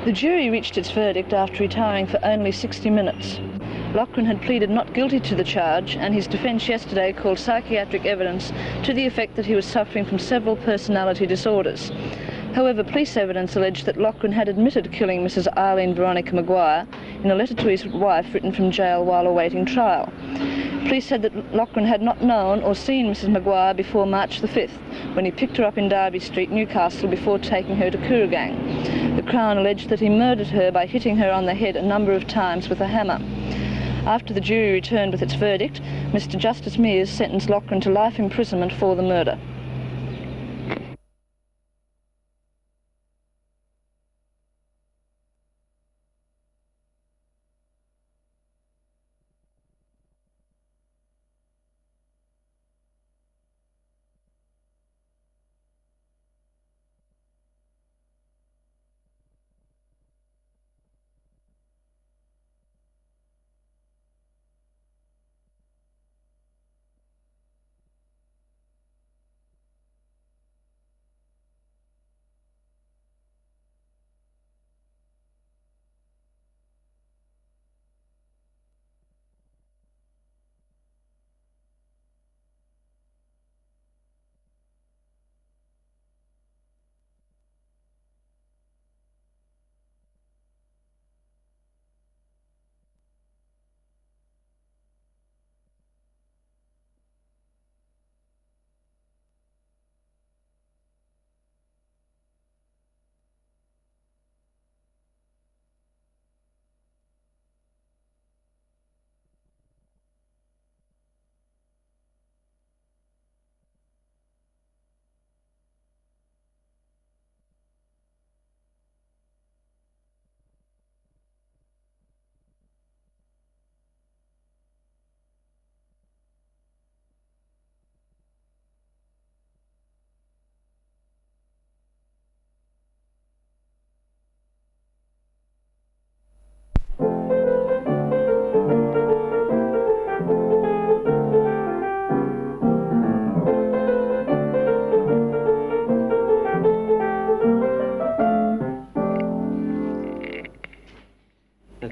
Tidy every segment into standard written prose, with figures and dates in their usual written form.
The jury reached its verdict after retiring for only 60 minutes. Loughran had pleaded not guilty to the charge, and his defence yesterday called psychiatric evidence to the effect that he was suffering from several personality disorders. However, police evidence alleged that Loughran had admitted killing Mrs. Eileen Veronica Maguire in a letter to his wife written from jail while awaiting trial. Police said that Loughran had not known or seen Mrs. Maguire before March the 5th, when he picked her up in Derby Street, Newcastle, before taking her to Kooragang. The Crown alleged that he murdered her by hitting her on the head a number of times with a hammer. After the jury returned with its verdict, Mr. Justice Mears sentenced Loughran to life imprisonment for the murder.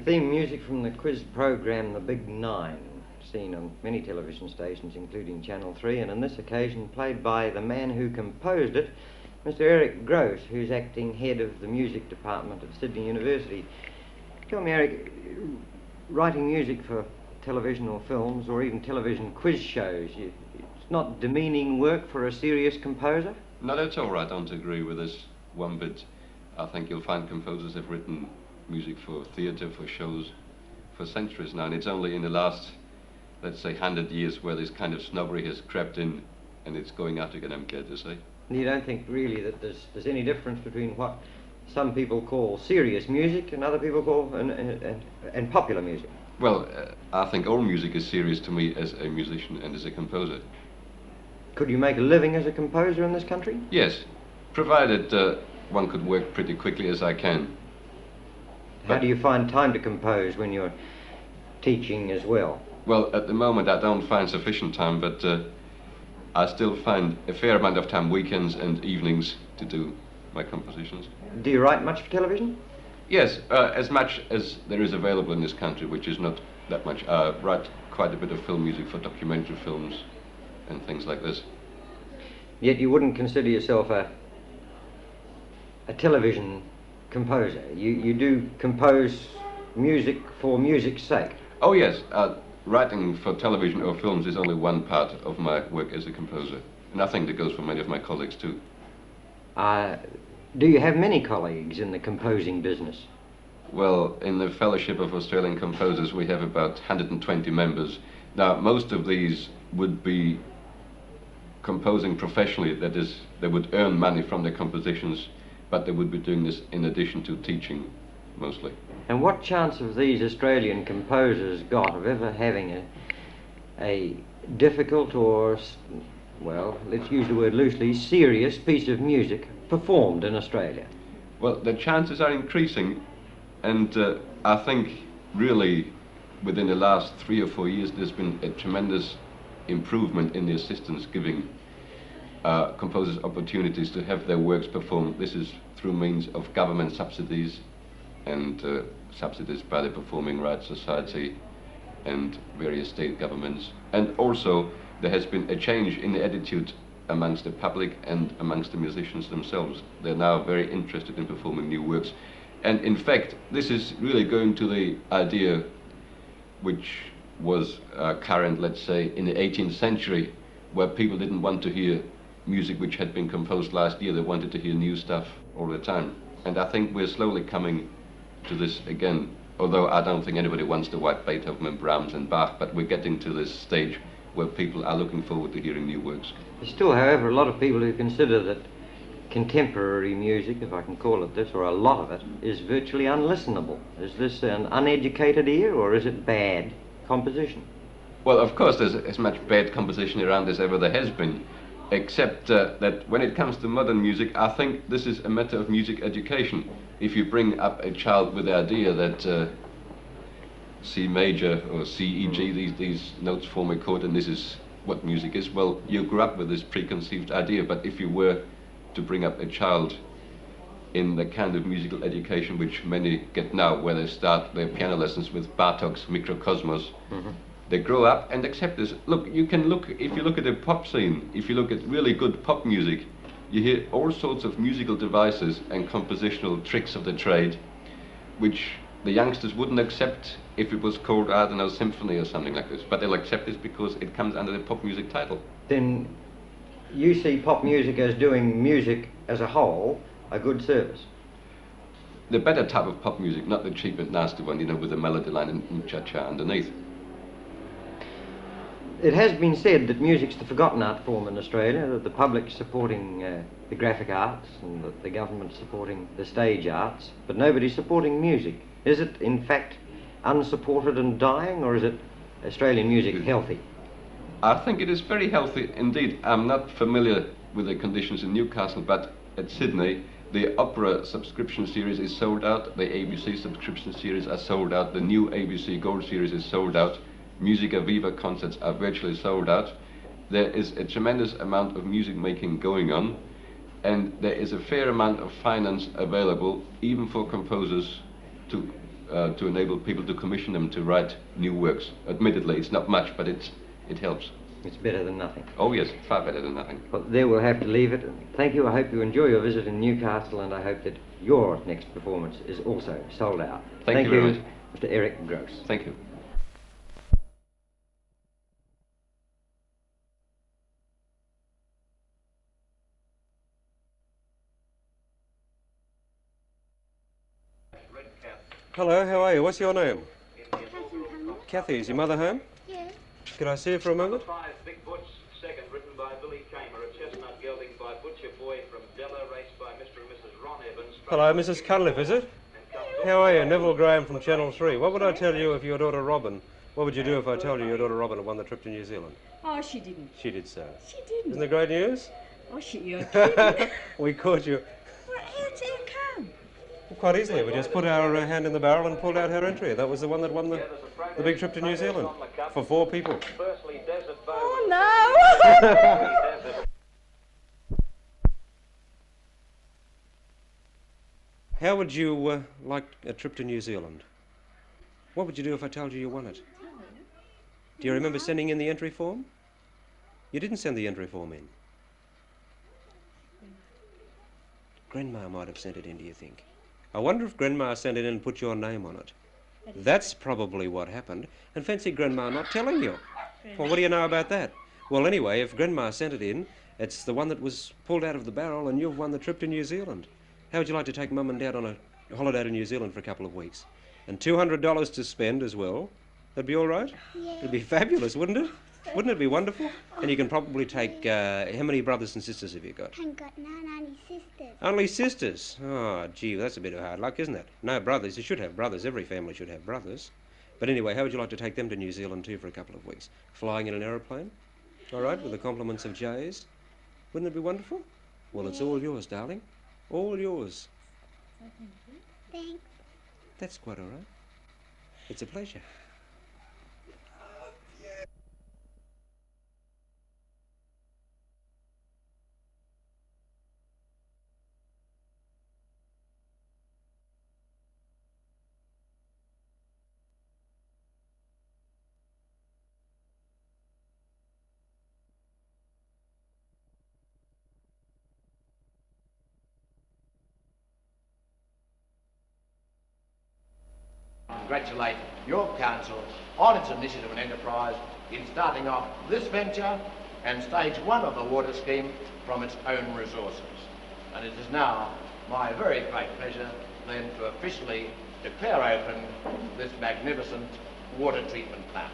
Theme music from the quiz program The Big Nine, seen on many television stations including Channel 3, and on this occasion played by the man who composed it, Mr. Eric Gross, who's acting head of the music department at Sydney University. Tell me, Eric, writing music for television or films or even television quiz shows, it's not demeaning work for a serious composer? Not at all. I don't agree with this one bit. I think you'll find composers have written music for theatre, for shows, for centuries now, and it's only in the last, let's say, 100 years where this kind of snobbery has crept in and it's going out again, I'm glad to say. You don't think really that there's any difference between what some people call serious music and other people call and popular music? Well, I think all music is serious to me as a musician and as a composer. Could you make a living as a composer in this country? Yes, provided one could work pretty quickly as I can. How do you find time to compose when you're teaching as well? Well, at the moment I don't find sufficient time, but I still find a fair amount of time, weekends and evenings, to do my compositions. Do you write much for television? Yes, as much as there is available in this country, which is not that much. I write quite a bit of film music for documentary films and things like this. Yet you wouldn't consider yourself a television composer. You do compose music for music's sake. Oh yes, writing for television or films is only one part of my work as a composer, and I think that goes for many of my colleagues too. Do you have many colleagues in the composing business? Well, in the Fellowship of Australian Composers we have about 120 members. Now, most of these would be composing professionally, that is, they would earn money from their compositions, but they would be doing this in addition to teaching, mostly. And what chance have these Australian composers got of ever having a difficult or, well, let's use the word loosely, serious piece of music performed in Australia? Well, the chances are increasing, and I think really within the last 3 or 4 years there's been a tremendous improvement in the assistance giving composers opportunities to have their works performed. This is through means of government subsidies and subsidies by the Performing Rights Society and various state governments. And also there has been a change in the attitude amongst the public and amongst the musicians themselves. They're now very interested in performing new works. And in fact, this is really going to the idea which was current, let's say, in the 18th century, where people didn't want to hear music which had been composed last year. They wanted to hear new stuff all the time. And I think we're slowly coming to this again, although I don't think anybody wants to wipe Beethoven and Brahms and Bach, but we're getting to this stage where people are looking forward to hearing new works. There's still, however, a lot of people who consider that contemporary music, if I can call it this, or a lot of it, is virtually unlistenable. Is this an uneducated ear, or is it bad composition? Well, of course, there's as much bad composition around as ever there has been, except that when it comes to modern music, I think this is a matter of music education. If you bring up a child with the idea that C major or C, E, G, these notes form a chord and this is what music is, well, you grew up with this preconceived idea. But if you were to bring up a child in the kind of musical education which many get now, where they start their piano lessons with Bartók's Microcosmos, they grow up and accept this. Look, if you look at the pop scene, if you look at really good pop music, you hear all sorts of musical devices and compositional tricks of the trade, which the youngsters wouldn't accept if it was called, I don't know, symphony or something like this. But they'll accept this because it comes under the pop music title. Then you see pop music as doing music as a whole a good service? The better type of pop music, not the cheap and nasty one, you know, with a melody line and cha-cha underneath. It has been said that music's the forgotten art form in Australia, that the public's supporting the graphic arts and that the government's supporting the stage arts, but nobody's supporting music. Is it, in fact, unsupported and dying, or is it Australian music healthy? I think it is very healthy indeed. I'm not familiar with the conditions in Newcastle, but at Sydney, the opera subscription series is sold out, the ABC subscription series are sold out, the new ABC Gold series is sold out, Musica Viva concerts are virtually sold out. There is a tremendous amount of music making going on, and there is a fair amount of finance available, even for composers, to enable people to commission them to write new works. Admittedly, it's not much, but it helps. It's better than nothing. Oh yes, far better than nothing. Well, there we'll have to leave it. Thank you. I hope you enjoy your visit in Newcastle, and I hope that your next performance is also sold out. Thank you very much. Mr. Eric Gross. Thank you. Hello, how are you? What's your name? Kathy, is your mother home? Yes. Could I see her for a moment? Big Butch, second, written by Billy Kramer, a chestnut gelding by Butcher Boy from Della, raced by Mr. and Mrs. Ron Evans. Hello, Mrs. Cunliffe, is it? How are you? Neville Graham from Channel 3. What would I tell you if your daughter Robin, what would you do if I told you your daughter Robin had won the trip to New Zealand? Oh, she didn't. She did so. She didn't. Isn't that great news? Oh, you're kidding. We caught you. Well, how did you come? Well, quite easily. We just put our hand in the barrel and pulled out her entry. That was the one that won the big trip to New Zealand for 4 people. Oh, no. How would you like a trip to New Zealand? What would you do if I told you you won it? Do you remember sending in the entry form? You didn't send the entry form in. Grandma might have sent it in, do you think? I wonder if Grandma sent it in and put your name on it. That's probably what happened. And fancy Grandma not telling you. Well, what do you know about that? Well, anyway, if Grandma sent it in, it's the one that was pulled out of the barrel and you've won the trip to New Zealand. How would you like to take Mum and Dad on a holiday to New Zealand for a couple of weeks? And $200 to spend as well. That'd be all right? Yeah. It'd be fabulous, wouldn't it? Wouldn't it be wonderful? And you can probably take, how many brothers and sisters have you got? I ain't got none, only sisters. Only sisters? Oh, gee, that's a bit of hard luck, isn't it? No brothers. You should have brothers. Every family should have brothers. But anyway, how would you like to take them to New Zealand too for a couple of weeks? Flying in an aeroplane? All right, with the compliments of Jays? Wouldn't it be wonderful? Well, it's all yours, darling. All yours. Thanks. That's quite all right. It's a pleasure. congratulate your council on its initiative and enterprise in starting off this venture and stage 1 of the water scheme from its own resources. And it is now my very great pleasure then to officially declare open this magnificent water treatment plant.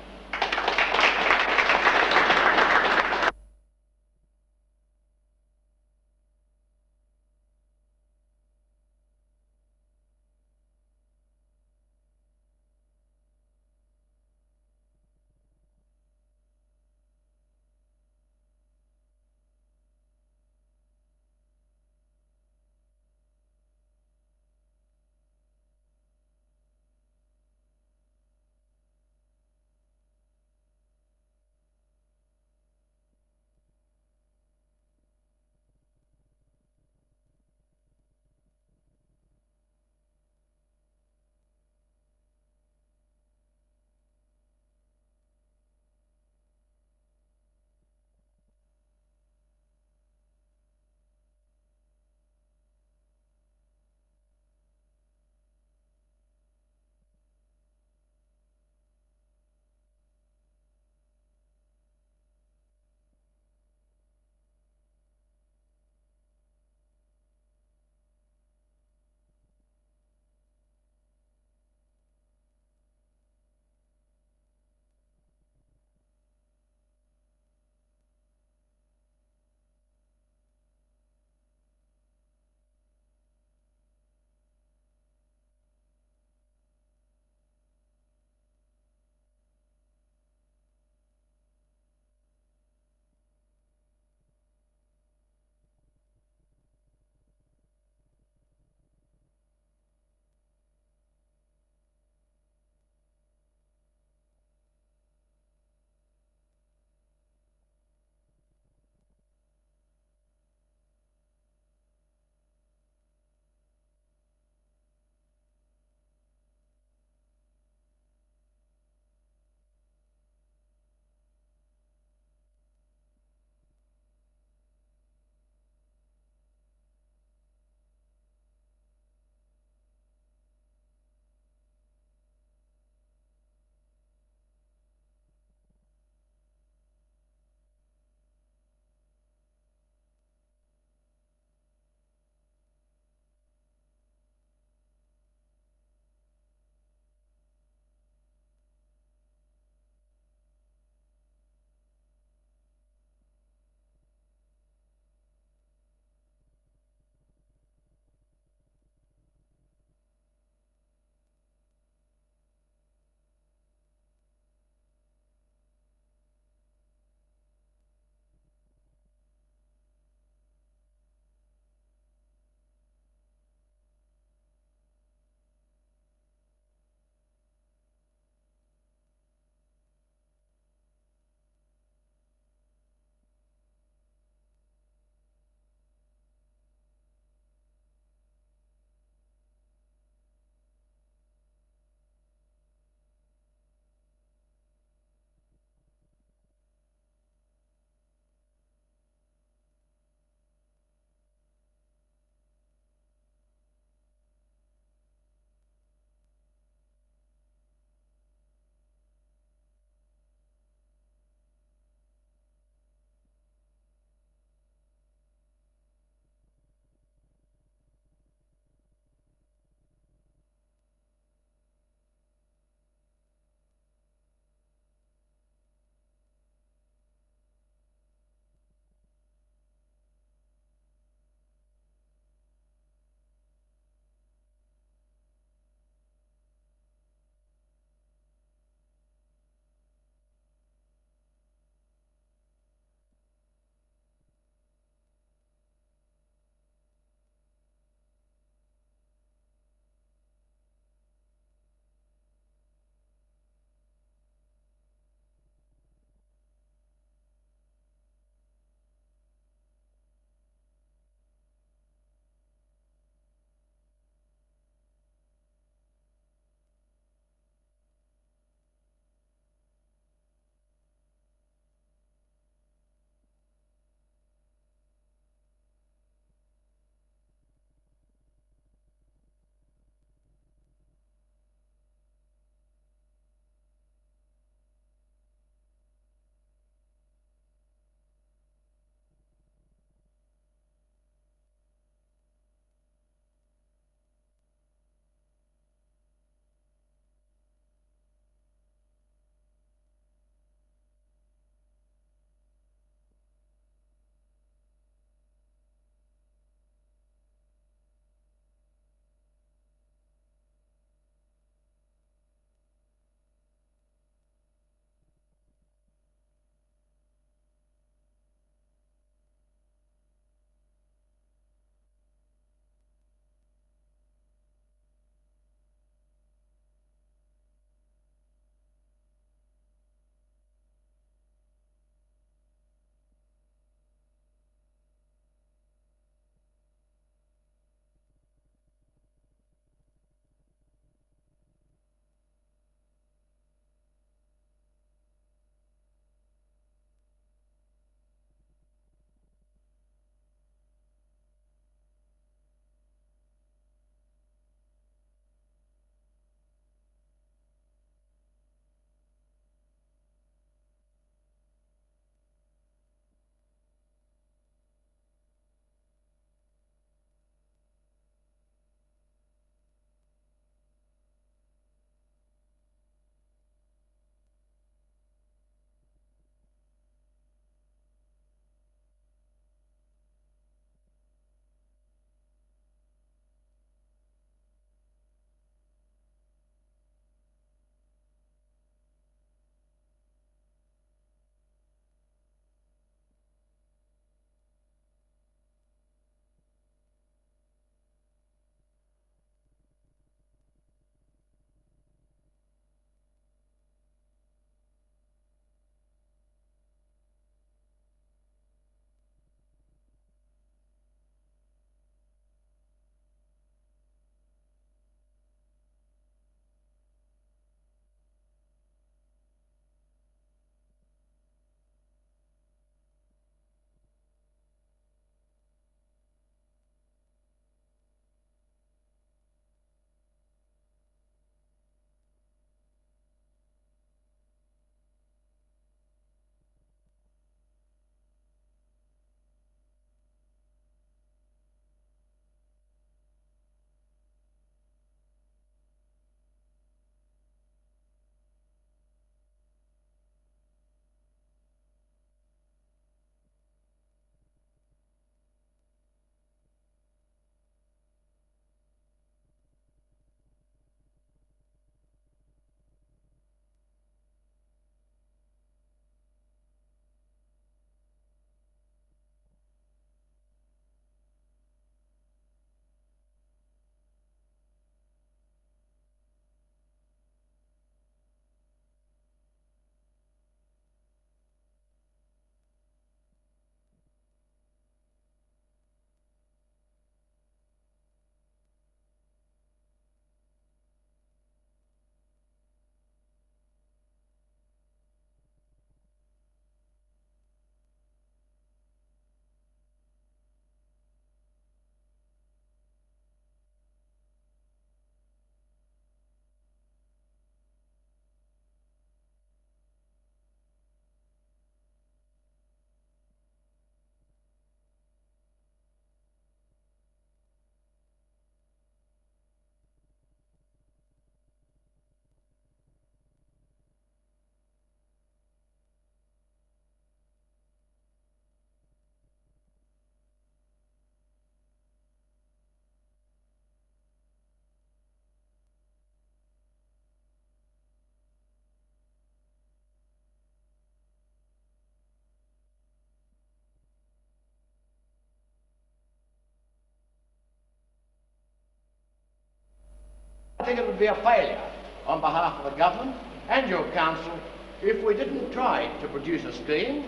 I think it would be a failure on behalf of the government and your council if we didn't try to produce a scheme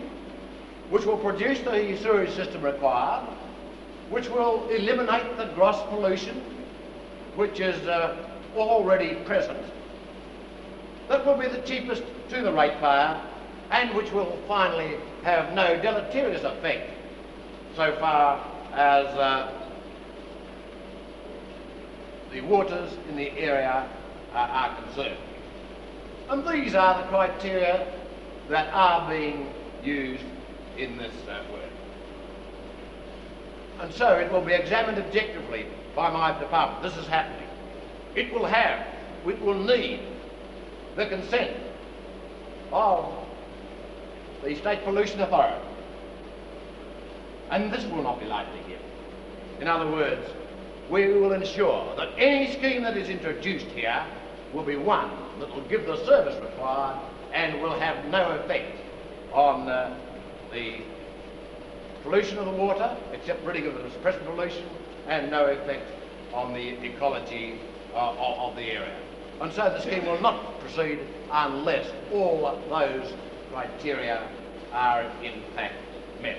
which will produce the sewage system required, which will eliminate the gross pollution which is already present, that will be the cheapest to the ratepayer, and which will finally have no deleterious effect so far as the waters in the area are concerned. And these are the criteria that are being used in this work. And so it will be examined objectively by my department. This is happening. It will need the consent of the State Pollution Authority. And this will not be lightly given. In other words, we will ensure that any scheme that is introduced here will be one that will give the service required and will have no effect on the pollution of the water, except ridding of the present pollution, and no effect on the ecology of the area. And so the scheme will not proceed unless all those criteria are in fact met.